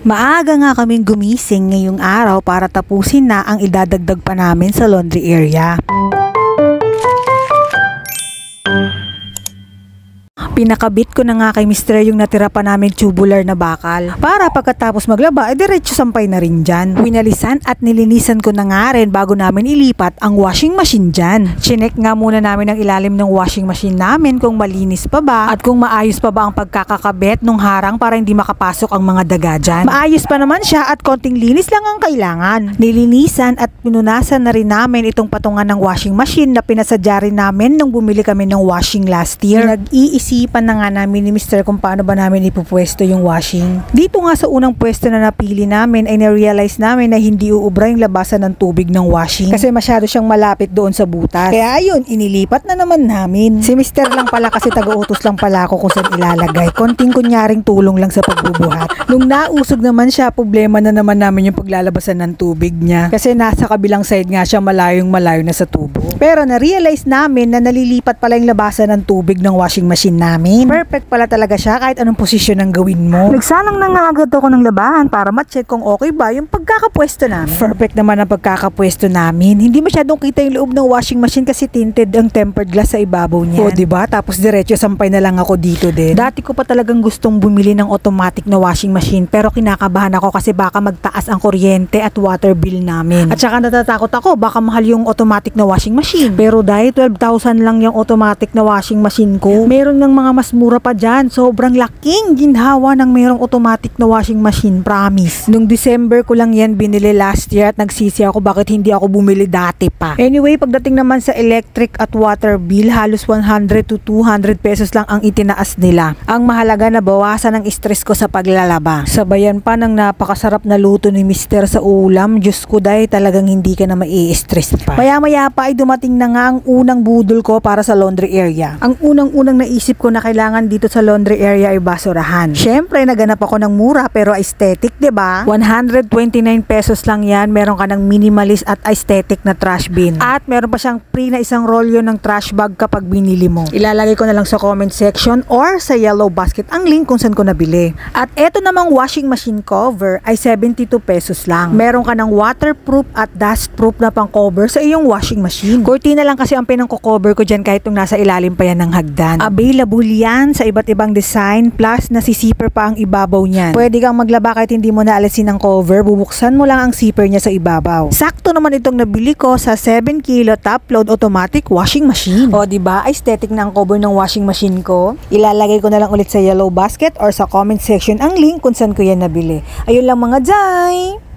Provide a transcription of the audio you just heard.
Maaga nga kaming gumising ngayong araw para tapusin na ang idadagdag pa namin sa laundry area. Pinakabit ko na nga kay Mr. yung natira pa namin tubular na bakal. Para pagkatapos maglaba, diretso sampay na rin dyan. Winalisan at nilinisan ko na nga rin bago namin ilipat ang washing machine dyan. Chinek nga muna namin ang ilalim ng washing machine namin kung malinis pa ba at kung maayos pa ba ang pagkakakabit ng harang para hindi makapasok ang mga daga dyan. Maayos pa naman siya at konting linis lang ang kailangan. Nilinisan at pinunasan na rin namin itong patungan ng washing machine na pinasadya rin namin nung bumili kami ng washing last year. Nag-iisipan na nga namin ni Mr. kung paano ba namin ipupwesto yung washing. Dito nga sa unang pwesto na napili namin ay na-realize namin na hindi uubra yung labasan ng tubig ng washing kasi masyado siyang malapit doon sa butas. Kaya ayun, inilipat na naman namin. Si Mr. lang pala kasi taga-utos lang pala ako kung saan ilalagay. Konting kunyaring tulong lang sa pagbubuhat. Nung nausog naman siya, problema na naman namin yung paglalabasan ng tubig niya kasi nasa kabilang side nga siya, malayong malayo na sa tubo. Pero na-realize namin na nalilipat pala yung labasan ng tubig ng washing machine namin. Perfect pala talaga siya kahit anong posisyon ang gawin mo. Nagsalang na nga agad ako ng labahan para ma-check kung okay ba yung pagkakapwesto namin. Perfect naman ang pagkakapwesto namin. Hindi masyadong kita yung loob ng washing machine kasi tinted ang tempered glass sa ibabaw niya. O diba? Tapos diretso sampay na lang ako dito din. Dati ko pa talagang gustong bumili ng automatic na washing machine pero kinakabahan ako kasi baka magtaas ang kuryente at water bill namin. At saka natatakot ako baka mahal yung automatic na washing machine. Pero dahil 12,000 lang yung automatic na washing machine ko, meron ng mga mas mura pa dyan. Sobrang laking ginhawa ng merong automatic na washing machine, promise. Nung December ko lang yan binili last year at nagsisi ako bakit hindi ako bumili dati pa. Anyway, pagdating naman sa electric at water bill, halos 100 to 200 pesos lang ang itinaas nila. Ang mahalaga na bawasan ang stress ko sa paglalaba. Sabayan pa ng napakasarap na luto ni Mr. sa ulam. Diyos ko dahil talagang hindi ka na mai-stress pa. Maya-maya pa ay dumating na nga ang unang budol ko para sa laundry area. Ang unang-unang naisip ko na kailangan dito sa laundry area ay basurahan. Syempre, naganap ako ng mura pero aesthetic, 'di ba? 129 pesos lang 'yan. Meron ka ng minimalist at aesthetic na trash bin. At meron pa siyang free na isang rolyo ng trash bag kapag binili mo. Ilalagay ko na lang sa comment section or sa yellow basket ang link kung saan ko nabili. At eto namang washing machine cover ay 72 pesos lang. Meron ka ng waterproof at dustproof na pang cover sa iyong washing machine. Cortina lang kasi ang pinang-cover ko dyan kahit nung nasa ilalim pa yan ng hagdan. Available yan sa iba't ibang design plus nasisipper pa ang ibabaw niyan. Pwede kang maglaba kahit hindi mo naalisin ang cover, bubuksan mo lang ang zipper niya sa ibabaw. Sakto naman itong nabili ko sa 7 kilo top load automatic washing machine. O diba, aesthetic na ang cover ng washing machine ko. Ilalagay ko na lang ulit sa yellow basket or sa comment section ang link kung saan ko yan nabili. Ayun lang mga jay!